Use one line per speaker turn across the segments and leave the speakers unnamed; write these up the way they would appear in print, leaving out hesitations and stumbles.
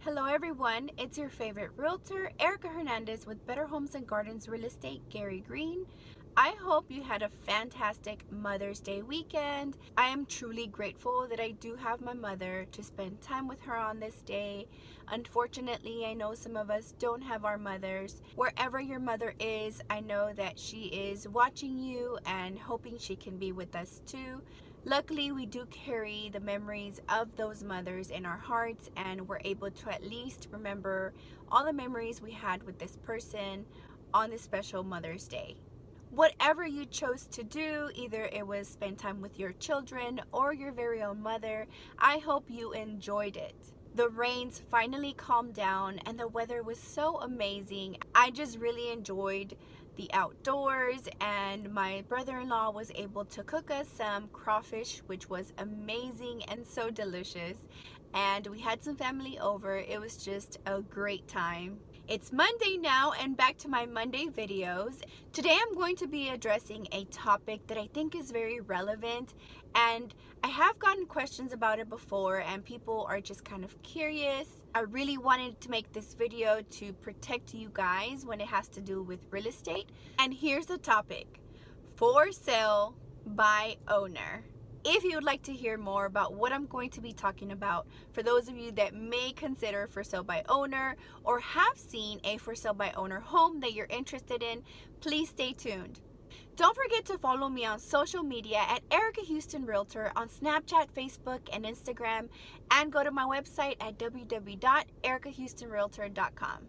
Hello everyone, it's your favorite realtor, Erica Hernandez with Better Homes and Gardens Real Estate, Gary Green. I hope you had a fantastic Mother's Day weekend. I am truly grateful that I do have my mother to spend time with her on this day. Unfortunately, I know some of us don't have our mothers. Wherever your mother is, I know that she is watching you and hoping she can be with us too. Luckily, we do carry the memories of those mothers in our hearts, and we're able to at least remember all the memories we had with this person on this special Mother's Day. Whatever you chose to do, either it was spend time with your children or your very own mother, I hope you enjoyed it. The rains finally calmed down and the weather was so amazing. I just really enjoyed the outdoors, and my brother-in-law was able to cook us some crawfish, which was amazing and so delicious. And we had some family over. It was just a great time. It's Monday now, and back to my Monday videos. Today I'm going to be addressing a topic that I think is very relevant, and I have gotten questions about it before and people are just kind of curious. I really wanted to make this video to protect you guys when it has to do with real estate. And here's the topic: for sale by owner. If you would like to hear more about what I'm going to be talking about, for those of you that may consider for sale by owner or have seen a for sale by owner home that you're interested in, please stay tuned. Don't forget to follow me on social media at Erica Houston Realtor on Snapchat, Facebook, and Instagram, and go to my website at www.erikahoustonrealtor.com.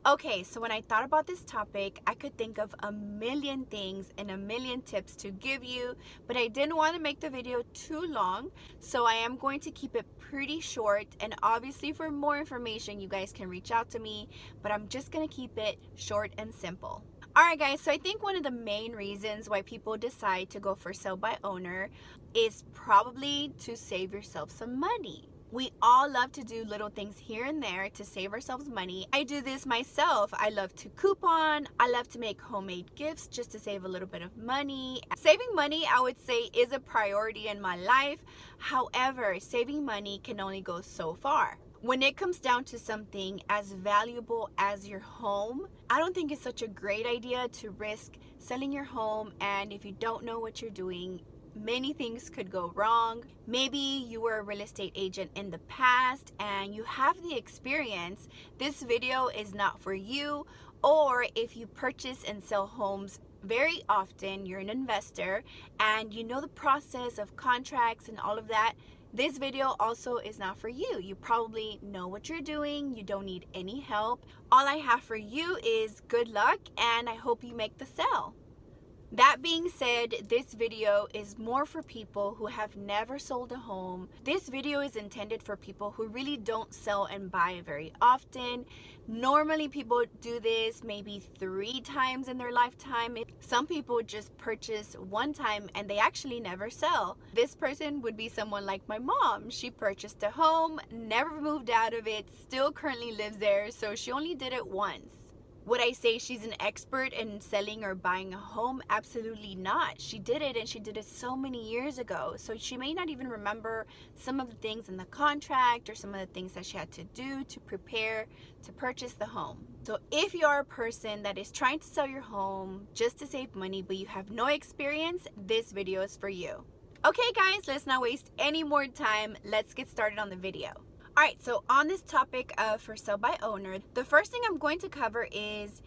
Okay, so when I thought about this topic, I could think of a million things and a million tips to give you, but I didn't want to make the video too long, so I am going to keep it pretty short. And obviously for more information, you guys can reach out to me, but I'm just going to keep it short and simple. Alright guys, so I think one of the main reasons why people decide to go for sale by owner is probably to save yourself some money. We all love to do little things here and there to save ourselves money. I do this myself. I love to coupon. I love to make homemade gifts just to save a little bit of money. Saving money, I would say, is a priority in my life. However, saving money can only go so far. When it comes down to something as valuable as your home, I don't think it's such a great idea to risk selling your home, and if you don't know what you're doing, many things could go wrong. Maybe you were a real estate agent in the past and you have the experience. This video is not for you. Or if you purchase and sell homes very often, you're an investor and you know the process of contracts and all of that, this video also is not for you. You probably know what you're doing. You don't need any help. All I have for you is good luck, and I hope you make the sale. That being said, this video is more for people who have never sold a home. This video is intended for people who really don't sell and buy very often. Normally people do this maybe 3 times in their lifetime. Some people just purchase one time and they actually never sell. This person would be someone like my mom. She purchased a home, never moved out of it, still currently lives there, so she only did it once. Would I say she's an expert in selling or buying a home? Absolutely not. She did it, and she did it so many years ago. So she may not even remember some of the things in the contract or some of the things that she had to do to prepare to purchase the home. So if you are a person that is trying to sell your home just to save money, but you have no experience, this video is for you. Okay guys, let's not waste any more time. Let's get started on the video. Alright, so on this topic of for sale by owner, the first thing I'm going to cover is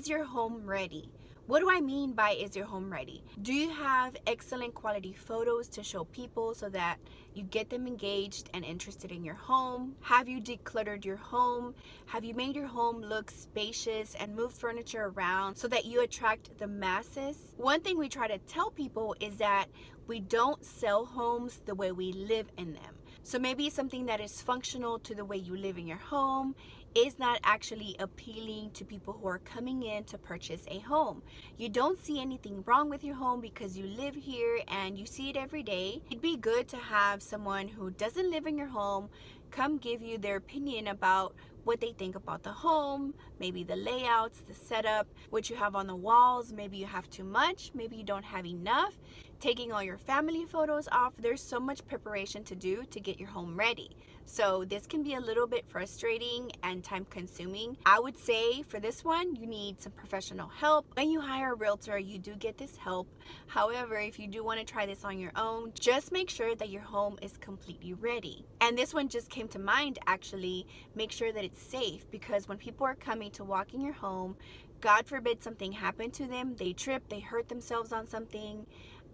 your home ready? What do I mean by is your home ready? Do you have excellent quality photos to show people so that you get them engaged and interested in your home? Have you decluttered your home? Have you made your home look spacious and moved furniture around so that you attract the masses? One thing we try to tell people is that we don't sell homes the way we live in them. So maybe something that is functional to the way you live in your home is not actually appealing to people who are coming in to purchase a home. You don't see anything wrong with your home because you live here and you see it every day. It'd be good to have someone who doesn't live in your home come give you their opinion about what they think about the home, maybe the layouts, the setup, what you have on the walls. Maybe you have too much, maybe you don't have enough. Taking all your family photos off. There's so much preparation to do to get your home ready. So this can be a little bit frustrating and time consuming. I would say for this one, you need some professional help. When you hire a realtor, you do get this help. However, if you do want to try this on your own, just make sure that your home is completely ready. And this one just came to mind actually. Make sure that it's safe, because when people are coming to walk in your home, God forbid something happened to them, they trip, they hurt themselves on something,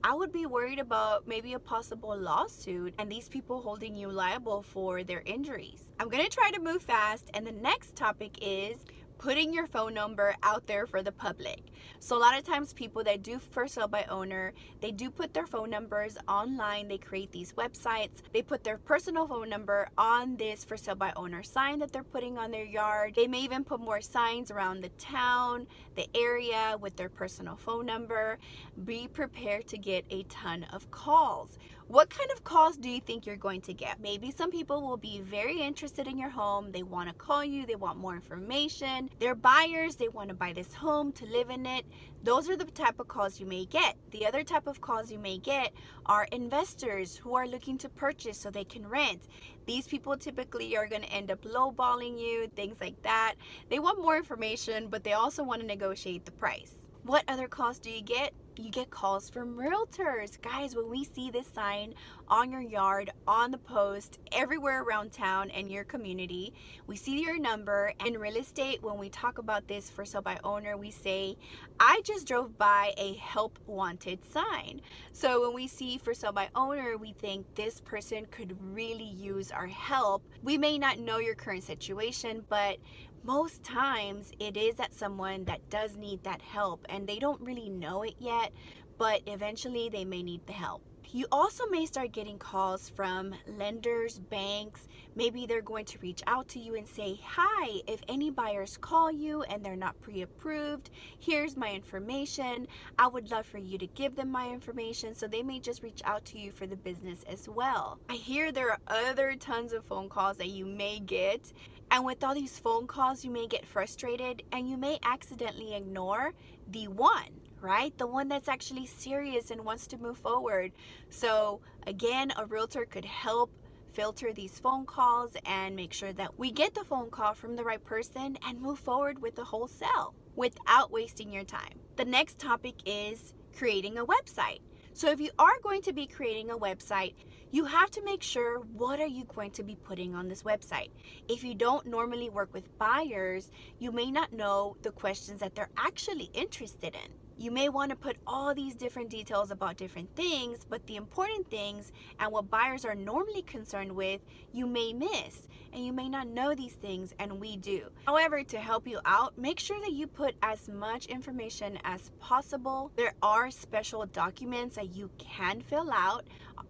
I would be worried about maybe a possible lawsuit and these people holding you liable for their injuries. I'm gonna try to move fast, and the next topic is putting your phone number out there for the public. So a lot of times people that do for sale by owner, they do put their phone numbers online. They create these websites. They put their personal phone number on this for sale by owner sign that they're putting on their yard. They may even put more signs around the town, the area with their personal phone number. Be prepared to get a ton of calls. What kind of calls do you think you're going to get? Maybe some people will be very interested in your home. They want to call you. They want more information. They're buyers. They want to buy this home to live in it. Those are the type of calls you may get. The other type of calls you may get are investors who are looking to purchase so they can rent. These people typically are going to end up lowballing you, things like that. They want more information, but they also want to negotiate the price. What other calls do you get? You get calls from realtors. Guys, when we see this sign on your yard, on the post, everywhere around town and your community, we see your number. In real estate, when we talk about this for sale by owner, we say, I just drove by a help wanted sign. So when we see for sale by owner, we think this person could really use our help. We may not know your current situation, but most times it is that someone that does need that help and they don't really know it yet, but eventually they may need the help. You also may start getting calls from lenders, banks. Maybe they're going to reach out to you and say, hi, if any buyers call you and they're not pre-approved, here's my information. I would love for you to give them my information. So they may just reach out to you for the business as well. I hear there are other tons of phone calls that you may get. And with all these phone calls, you may get frustrated and you may accidentally ignore the one, right? The one that's actually serious and wants to move forward. So again, a realtor could help filter these phone calls and make sure that we get the phone call from the right person and move forward with the whole sale without wasting your time. The next topic is creating a website. So if you are going to be creating a website, you have to make sure what are you going to be putting on this website. If you don't normally work with buyers, you may not know the questions that they're actually interested in. You may want to put all these different details about different things, but the important things and what buyers are normally concerned with, you may miss, and you may not know these things, and we do. However, to help you out, make sure that you put as much information as possible. There are special documents that you can fill out.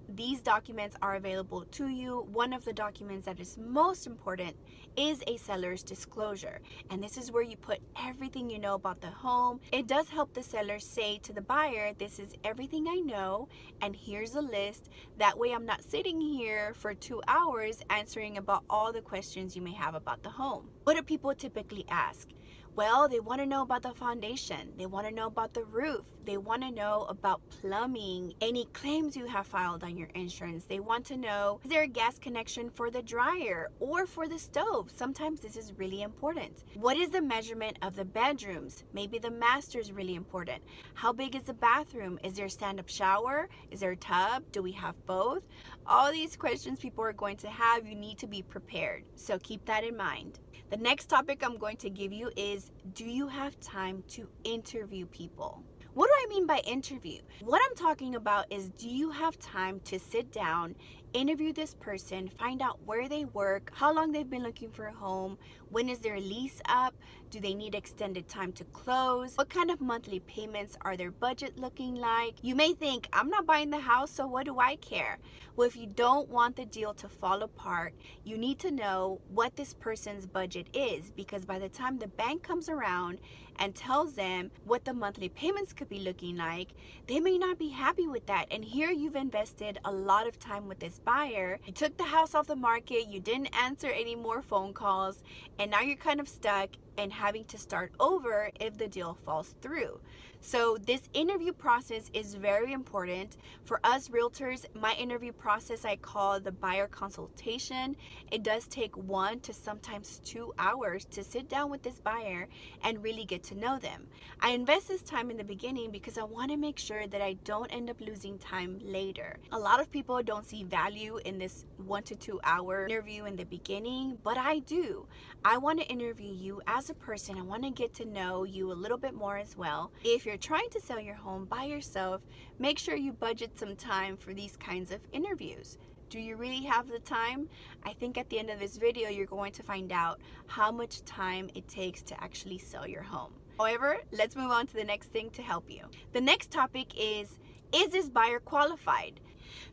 These documents are available to you. One of the documents that is most important is a seller's disclosure. And this is where you put everything you know about the home. It does help the seller say to the buyer, this is everything I know, and here's a list. That way I'm not sitting here for 2 hours answering about all the questions you may have about the home. What do people typically ask? Well, they want to know about the foundation. They want to know about the roof. They want to know about plumbing, any claims you have filed on your insurance. They want to know, is there a gas connection for the dryer or for the stove? Sometimes this is really important. What is the measurement of the bedrooms? Maybe the master is really important. How big is the bathroom? Is there a stand-up shower? Is there a tub? Do we have both? All these questions people are going to have, you need to be prepared. So keep that in mind. The next topic I'm going to give you is, do you have time to interview people? What do I mean by interview? What I'm talking about is, do you have time to sit down, interview this person, find out where they work, how long they've been looking for a home, when is their lease up, do they need extended time to close, what kind of monthly payments are their budget looking like? You may think, I'm not buying the house, so what do I care? Well, if you don't want the deal to fall apart, you need to know what this person's budget is, because by the time the bank comes around and tells them what the monthly payments could be looking like, they may not be happy with that. And here you've invested a lot of time with this buyer. You took the house off the market, you didn't answer any more phone calls, and now you're kind of stuck and having to start over if the deal falls through. So this interview process is very important. For us realtors, my interview process I call the buyer consultation. It does take 1 to sometimes 2 hours to sit down with this buyer and really get to know them. I invest this time in the beginning because I want to make sure that I don't end up losing time later. A lot of people don't see value in this 1 to 2 hour interview in the beginning, but I do. I want to interview you as a person. I want to get to know you a little bit more as well. If you're trying to sell your home by yourself, make sure you budget some time for these kinds of interviews. Do you really have the time? I think at the end of this video, you're going to find out how much time it takes to actually sell your home. However, let's move on to the next thing to help you. The next topic is this buyer qualified?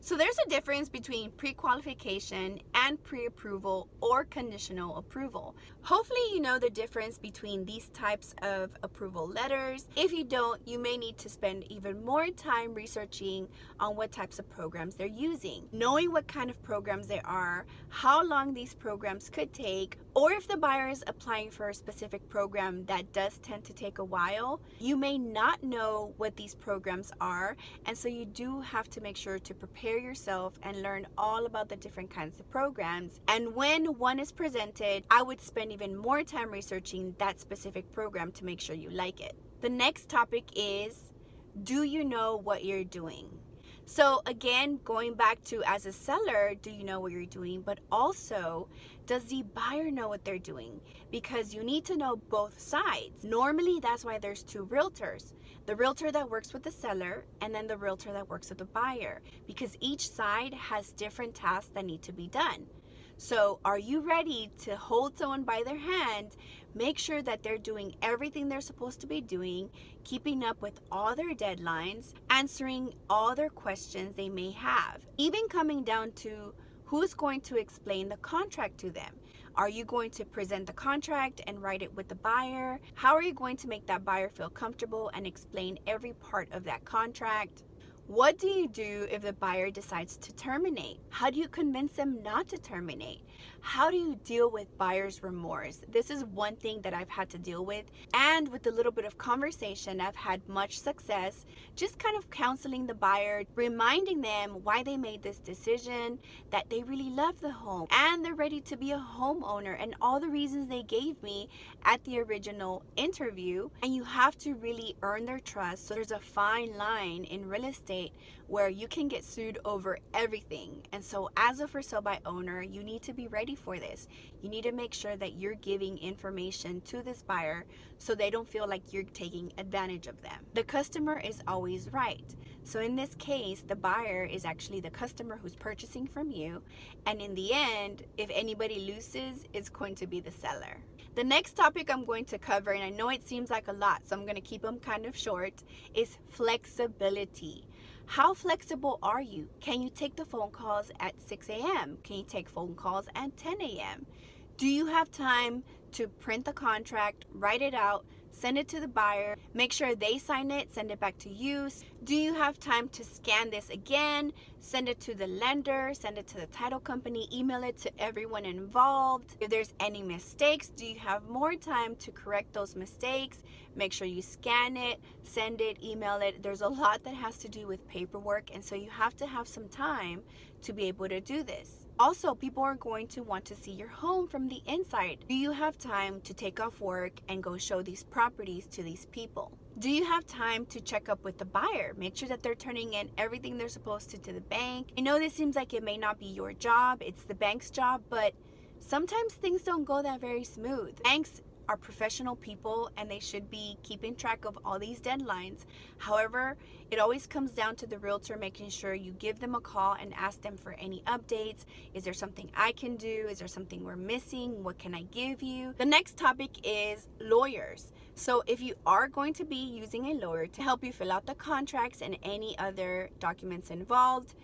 So there's a difference between pre-qualification and pre-approval or conditional approval. Hopefully you know the difference between these types of approval letters. If you don't, you may need to spend even more time researching on what types of programs they're using, knowing what kind of programs they are, how long these programs could take, or if the buyer is applying for a specific program that does tend to take a while. You may not know what these programs are, and so you do have to make sure to prepare yourself and learn all about the different kinds of programs. And when one is presented, I would spend even more time researching that specific program to make sure you like it. The next topic is, do you know what you're doing? So again, going back to as a seller, do you know what you're doing? But also, does the buyer know what they're doing? Because you need to know both sides. Normally, that's why there's 2 realtors. The realtor that works with the seller and then the realtor that works with the buyer, because each side has different tasks that need to be done. So are you ready to hold someone by their hand, make sure that they're doing everything they're supposed to be doing, keeping up with all their deadlines, answering all their questions they may have, even coming down to who's going to explain the contract to them? Are you going to present the contract and write it with the buyer? How are you going to make that buyer feel comfortable and explain every part of that contract? What do you do if the buyer decides to terminate? How do you convince them not to terminate? How do you deal with buyer's remorse? This is one thing that I've had to deal with, and with a little bit of conversation, I've had much success just kind of counseling the buyer, reminding them why they made this decision, that they really love the home and they're ready to be a homeowner, and all the reasons they gave me at the original interview. And you have to really earn their trust. So there's a fine line in real estate where you can get sued over everything. And so as a for sale by owner, you need to be ready for this. You need to make sure that you're giving information to this buyer so they don't feel like you're taking advantage of them. The customer is always right. So in this case, the buyer is actually the customer who's purchasing from you. And in the end, if anybody loses, it's going to be the seller. The next topic I'm going to cover, and I know it seems like a lot, so I'm going to keep them kind of short, is flexibility. How flexible are you? Can you take the phone calls at 6 a.m.? Can you take phone calls at 10 a.m.? Do you have time to print the contract, write it out, send it to the buyer, make sure they sign it, send it back to you? Do you have time to scan this again, send it to the lender, send it to the title company, email it to everyone involved? If there's any mistakes, do you have more time to correct those mistakes? Make sure you scan it, send it, email it. There's a lot that has to do with paperwork, and so you have to have some time to be able to do this. Also, people are going to want to see your home from the inside. Do you have time to take off work and go show these properties to these people? Do you have time to check up with the buyer? Make sure that they're turning in everything they're supposed to the bank. I know this seems like it may not be your job, it's the bank's job, but sometimes things don't go that very smooth. Banks are professional people and they should be keeping track of all these deadlines. However, it always comes down to the realtor making sure you give them a call and ask them for any updates. Is there something I can do? Is there something we're missing? What can I give you? The next topic is lawyers. So if you are going to be using a lawyer to help you fill out the contracts and any other documents involved,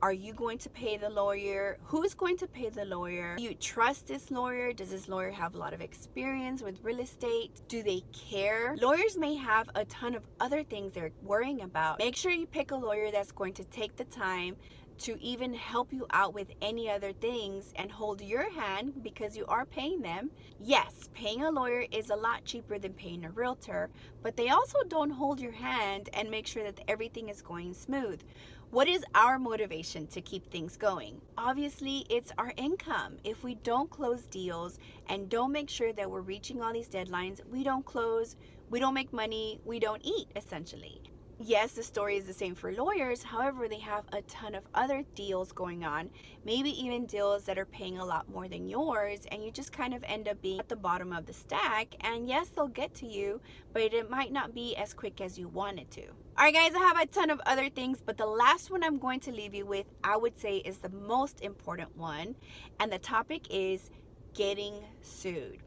are you going to pay the lawyer? Who's going to pay the lawyer? Do you trust this lawyer? Does this lawyer have a lot of experience with real estate? Do they care? Lawyers may have a ton of other things they're worrying about. Make sure you pick a lawyer that's going to take the time to even help you out with any other things and hold your hand because you are paying them. Yes, paying a lawyer is a lot cheaper than paying a realtor, but they also don't hold your hand and make sure that everything is going smooth. What is our motivation to keep things going? Obviously, it's our income. If we don't close deals and don't make sure that we're reaching all these deadlines, we don't close, we don't make money, we don't eat, essentially. Yes, the story is the same for lawyers. However, they have a ton of other deals going on, maybe even deals that are paying a lot more than yours, and you just kind of end up being at the bottom of the stack. And yes, they'll get to you, but it might not be as quick as you want it to. All right, guys, I have a ton of other things, but the last one I'm going to leave you with, I would say, is the most important one, and the topic is getting sued.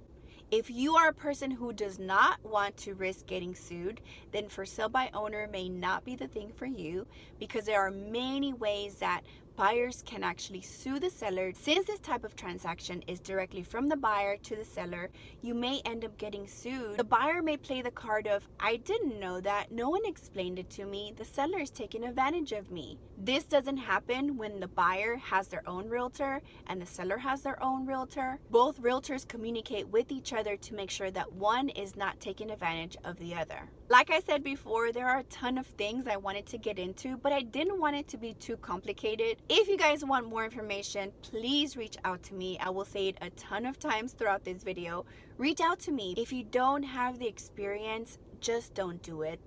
If you are a person who does not want to risk getting sued, then for sale by owner may not be the thing for you, because there are many ways that buyers can actually sue the seller. Since this type of transaction is directly from the buyer to the seller, you may end up getting sued. The buyer may play the card of, I didn't know that, no one explained it to me, the seller is taking advantage of me. This doesn't happen when the buyer has their own realtor and the seller has their own realtor. Both realtors communicate with each other to make sure that one is not taking advantage of the other. Like I said before, there are a ton of things I wanted to get into, but I didn't want it to be too complicated. If you guys want more information, please reach out to me. I will say it a ton of times throughout this video. Reach out to me. If you don't have the experience, just don't do it.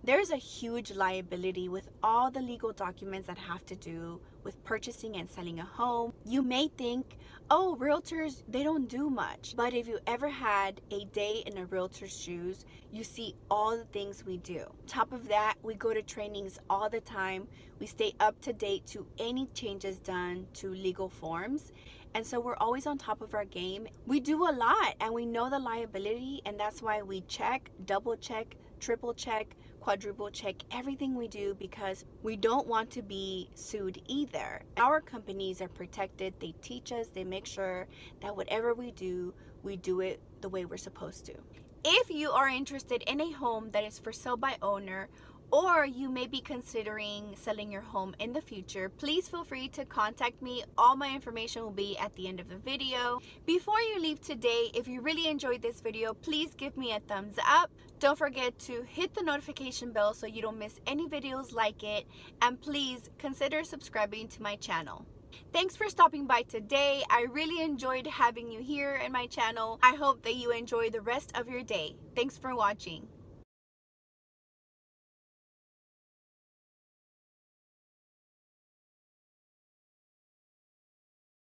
There's a huge liability with all the legal documents that have to do with purchasing and selling a home. You may think, oh, realtors, they don't do much. But if you ever had a day in a realtor's shoes, you see all the things we do. Top of that, we go to trainings all the time. We stay up to date to any changes done to legal forms. And so we're always on top of our game. We do a lot and we know the liability, and that's why we check, double check, triple check, quadruple check everything we do, because we don't want to be sued either. Our companies are protected. They teach us, they make sure that whatever we do it the way we're supposed to. If you are interested in a home that is for sale by owner, or you may be considering selling your home in the future, please feel free to contact me. All my information will be at the end of the video. Before you leave today, if you really enjoyed this video, please give me a thumbs up. Don't forget to hit the notification bell so you don't miss any videos like it, and please consider subscribing to my channel. Thanks for stopping by today. I really enjoyed having you here in my channel. I hope that you enjoy the rest of your day. Thanks for watching.